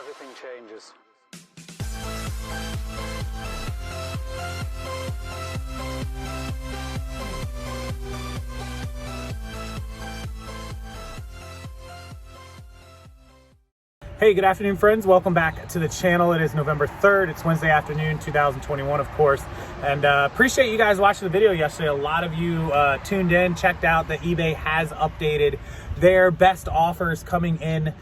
everything changes. Hey, good afternoon, friends. Welcome back to the channel. It is November 3rd. It's Wednesday afternoon, 2021, of course. And appreciate you guys watching the video yesterday. A lot of you tuned in, checked out that eBay has updated their best offers coming in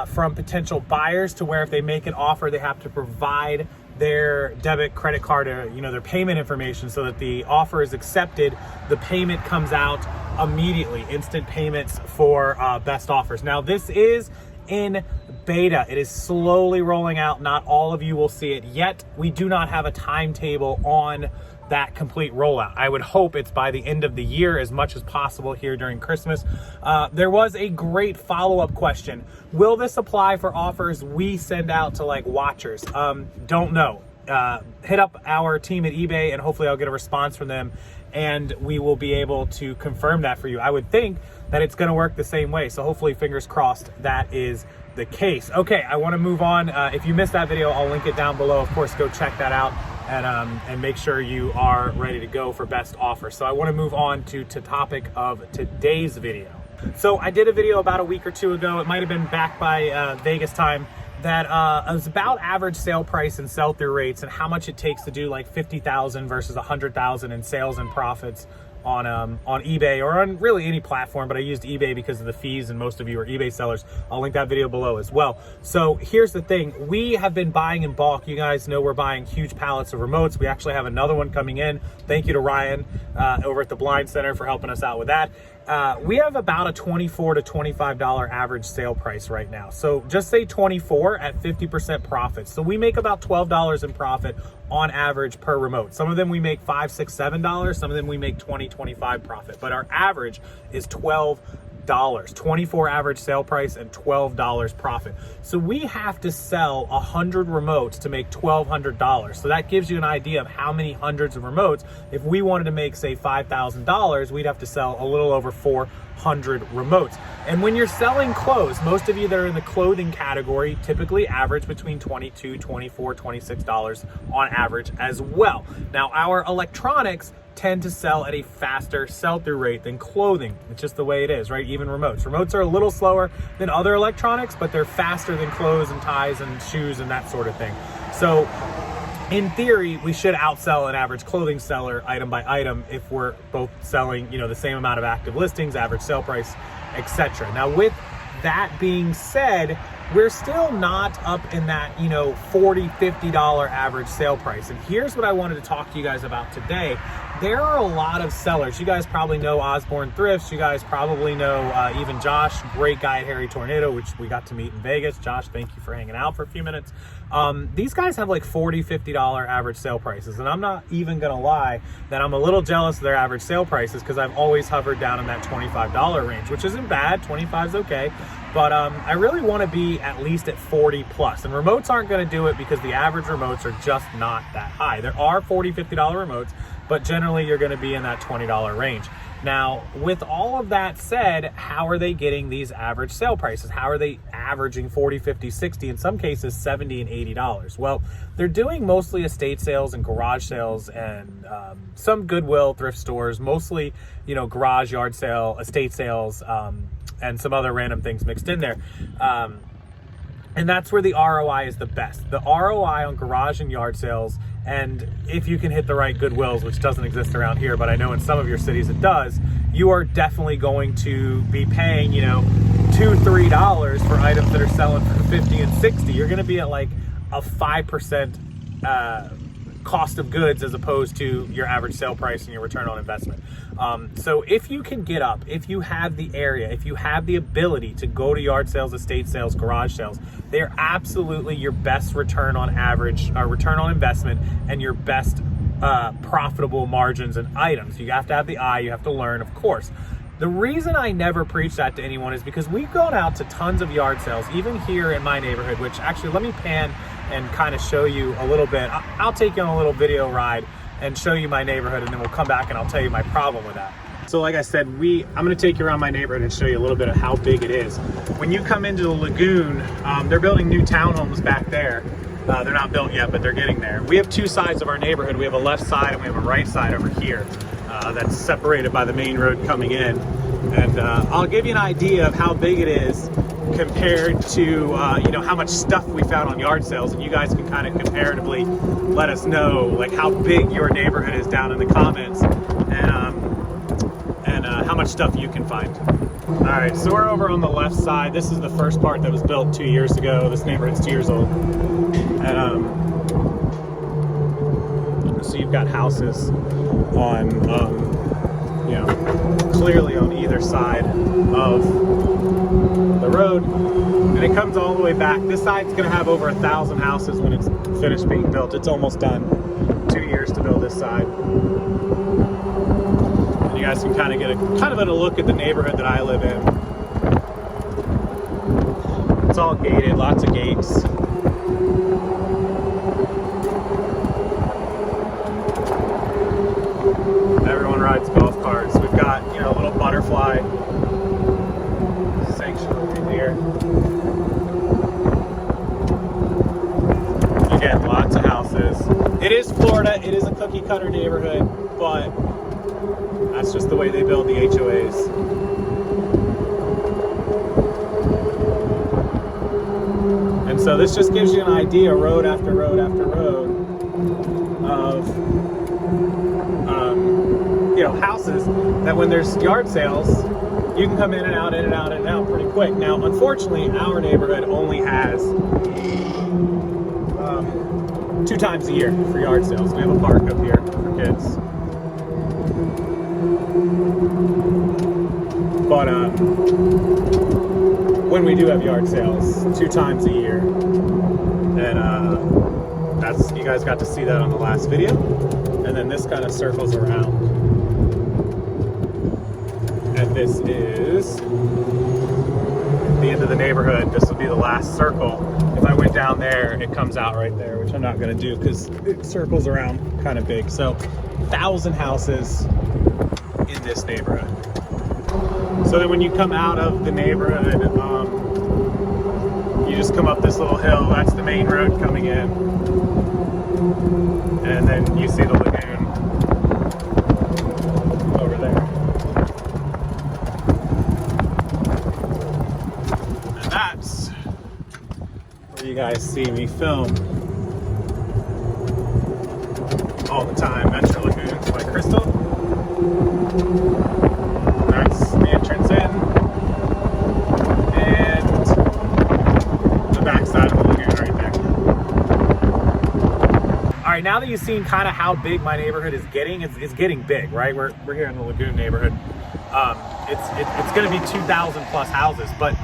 from potential buyers, to where if they make an offer, they have to provide their debit, credit card, or their payment information, so that the offer is accepted. The payment comes out immediately, instant payments for best offers. Now, this is in beta. It is slowly rolling out. Not all of you will see it yet. We do not have a timetable on that complete rollout. I would hope it's by the end of the year, as much as possible here during Christmas. There was a great follow-up question. Will this apply for offers we send out to like watchers? Don't know. Hit up our team at eBay and hopefully I'll get a response from them and we will be able to confirm that for you. I would think that it's going to work the same way. So hopefully, fingers crossed, that is the case. Okay, I want to move on. If you missed that video, I'll link it down below. Of course, go check that out and make sure you are ready to go for best offer. So I want to move on to topic of today's video. So I did a video about a week or two ago. It might have been back by Vegas time, that it was about average sale price and sell-through rates and how much it takes to do like 50,000 versus 100,000 in sales and profits on eBay, or on really any platform, but I used eBay because of the fees and most of you are eBay sellers. I'll link that video below as well. So here's the thing. We have been buying in bulk. You guys know we're buying huge pallets of remotes. We actually have another one coming in. Thank you to Ryan over at the Blind Center for helping us out with that. We have about a $24 to $25 average sale price right now. So just say 24 at 50% profit. So we make about $12 in profit on average per remote. Some of them we make $5, $6, $7. Some of them we make 20, 25 profit. But our average is $12. 24 average sale price and $12 profit. So we have to sell 100 remotes to make $1,200. So that gives you an idea of how many hundreds of remotes. If we wanted to make, say, $5,000, we'd have to sell a little over 400 remotes. And when you're selling clothes, most of you that are in the clothing category typically average between $22, $24, $26 on average as well. Now, our electronics tend to sell at a faster sell-through rate than clothing. It's just the way it is, right? Even remotes. Remotes are a little slower than other electronics, but they're faster than clothes and ties and shoes and that sort of thing. So in theory, we should outsell an average clothing seller item by item if we're both selling, the same amount of active listings, average sale price, etc. Now, with that being said, we're still not up in that, $40, $50 average sale price. And here's what I wanted to talk to you guys about today. There are a lot of sellers. You guys probably know Osborne Thrifts. You guys probably know even Josh, great guy at Harry Tornado, which we got to meet in Vegas. Josh, thank you for hanging out for a few minutes. These guys have like $40, $50 average sale prices. And I'm not even gonna lie that I'm a little jealous of their average sale prices, because I've always hovered down in that $25 range, which isn't bad. 25 is okay. But I really want to be at least at 40 plus. And remotes aren't going to do it because the average remotes are just not that high. There are $40, $50 remotes, but generally you're going to be in that $20 range. Now, with all of that said, how are they getting these average sale prices? How are they averaging 40, 50, 60, in some cases $70 and $80? Well, they're doing mostly estate sales and garage sales and some Goodwill thrift stores, mostly, garage, yard sale, estate sales, and some other random things mixed in there. And that's where the ROI is the best. The ROI on garage and yard sales, and if you can hit the right Goodwills, which doesn't exist around here, but I know in some of your cities it does, you are definitely going to be paying, $2, $3 for items that are selling for 50 and 60. You're gonna be at like a 5% cost of goods as opposed to your average sale price and your return on investment. So if you can get up, if you have the area, if you have the ability to go to yard sales, estate sales, garage sales, they're absolutely your best return on average, return on investment, and your best profitable margins and items. You have to have the eye, you have to learn, of course. The reason I never preach that to anyone is because we've gone out to tons of yard sales, even here in my neighborhood, which actually, let me pan and kind of show you a little bit. I'll take you on a little video ride and show you my neighborhood, and then we'll come back and I'll tell you my problem with that. So like I said, I'm gonna take you around my neighborhood and show you a little bit of how big it is. When you come into the lagoon, they're building new townhomes back there. They're not built yet, but they're getting there. We have two sides of our neighborhood. We have a left side and we have a right side over here that's separated by the main road coming in. And I'll give you an idea of how big it is compared to you know, how much stuff we found on yard sales, and you guys can kind of comparatively let us know like how big your neighborhood is down in the comments, and how much stuff you can find. All right, so we're over on the left side. This is the first part that was built 2 years ago. This neighborhood's 2 years old, and so you've got houses on you know, clearly on either side of the road, and it comes all the way back. This side's gonna have over 1,000 houses when it's finished being built. It's almost done. 2 years to build this side. And you guys can kind of get a look at the neighborhood that I live in. It's all gated, lots of gates. Everyone rides golf carts. We've got, you know, a little butterfly sanctuary here. Again, lots of houses. It is Florida. It is a cookie cutter neighborhood, but that's just the way they build the HOAs. And so this just gives you an idea, road after road after road, of you know, houses that when there's yard sales, you can come in and out, in and out, in and out pretty quick. Now, unfortunately, our neighborhood only has 2 times a year for yard sales. We have a park up here for kids. But when we do have yard sales, 2 times a year. And that's, you guys got to see that on the last video. And then this kind of circles around. And this is the end of the neighborhood. This will be the last circle. If I went down there, it comes out right there, which I'm not gonna do because it circles around kind of big. So 1,000 houses in this neighborhood. So that when you come out of the neighborhood, you just come up this little hill. That's the main road coming in. And then you see the lagoon over there. And that's where you guys see me film all the time. Metro Lagoons by Crystal. That's the entrance in. And the back side of the lagoon right there. All right, now that you've seen kind of how big my neighborhood is getting, it's getting big, right? We're here in the lagoon neighborhood. It's going to be 2,000 plus houses, but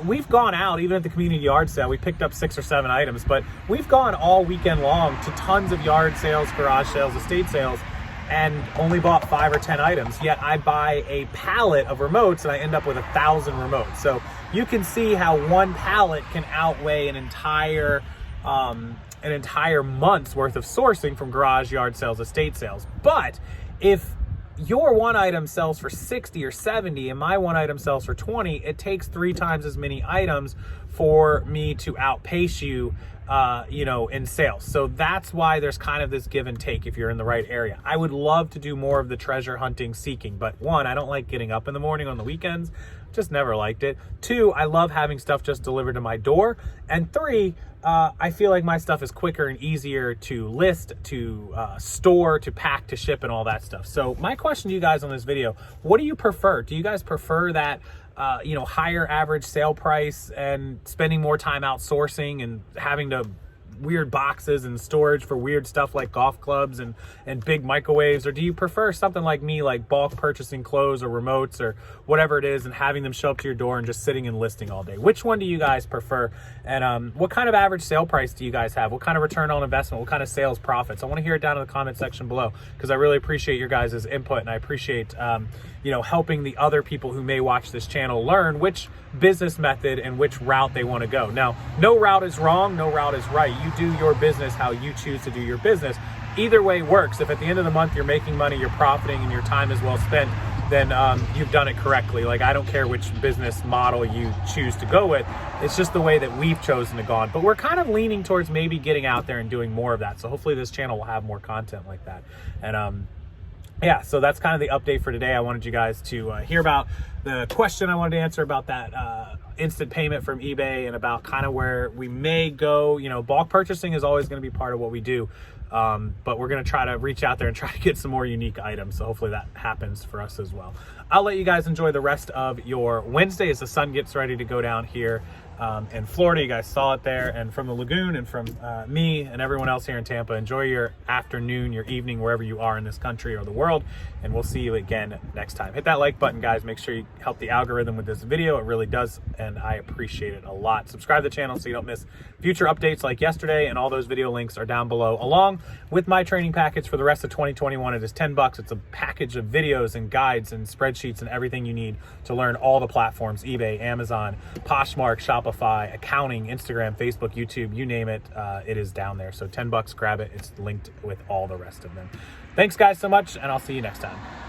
we've gone out, even at the community yard sale, we picked up 6 or 7 items, but we've gone all weekend long to tons of yard sales, garage sales, estate sales, and only bought 5 or 10 items. Yet I buy a pallet of remotes and I end up with 1,000 remotes. So you can see how one pallet can outweigh an entire month's worth of sourcing from garage, yard sales, estate sales. But if your one item sells for 60 or 70 and my one item sells for 20, it takes 3 times as many items for me to outpace you, you know, in sales. So that's why there's kind of this give and take if you're in the right area. I would love to do more of the treasure hunting seeking, but 1, I don't like getting up in the morning on the weekends. Just never liked it. 2, I love having stuff just delivered to my door. And 3, I feel like my stuff is quicker and easier to list, to store, to pack, to ship, and all that stuff. So my question to you guys on this video, what do you prefer? Do you guys prefer that you know, higher average sale price and spending more time outsourcing and having to weird boxes and storage for weird stuff like golf clubs and big microwaves? Or do you prefer something like me, like bulk purchasing clothes or remotes or whatever it is and having them show up to your door and just sitting and listing all day? Which one do you guys prefer? And what kind of average sale price do you guys have? What kind of return on investment? What kind of sales profits? I want to hear it down in the comment section below, because I really appreciate your guys' input, and I appreciate you know, helping the other people who may watch this channel learn which business method and which route they want to go. Now, no route is wrong, no route is right. You do your business how you choose to do your business, either way works. If at the end of the month you're making money, you're profiting, and your time is well spent, then you've done it correctly. Like, I don't care which business model you choose to go with. It's just the way that we've chosen to go on. But we're kind of leaning towards maybe getting out there and doing more of that. So hopefully this channel will have more content like that. And yeah, so that's kind of the update for today. I wanted you guys to hear about the question I wanted to answer about that instant payment from eBay, and about kind of where we may go. You know, bulk purchasing is always going to be part of what we do. But we're going to try to reach out there and try to get some more unique items. So hopefully that happens for us as well. I'll let you guys enjoy the rest of your Wednesday as the sun gets ready to go down here in Florida. You guys saw it there. And from the lagoon, and from me and everyone else here in Tampa, enjoy your afternoon, your evening, wherever you are in this country or the world. And we'll see you again next time. Hit that like button, guys. Make sure you help the algorithm with this video. It really does, and I appreciate it a lot. Subscribe to the channel so you don't miss future updates like yesterday, and all those video links are down below, along with my training package for the rest of 2021. It is $10. It's a package of videos and guides and spreadsheets and everything you need to learn all the platforms: eBay, Amazon, Poshmark, Shopify, accounting, Instagram, Facebook, YouTube, you name it. It is down there. So $10, grab it. It's linked with all the rest of them. Thanks guys so much, and I'll see you next time.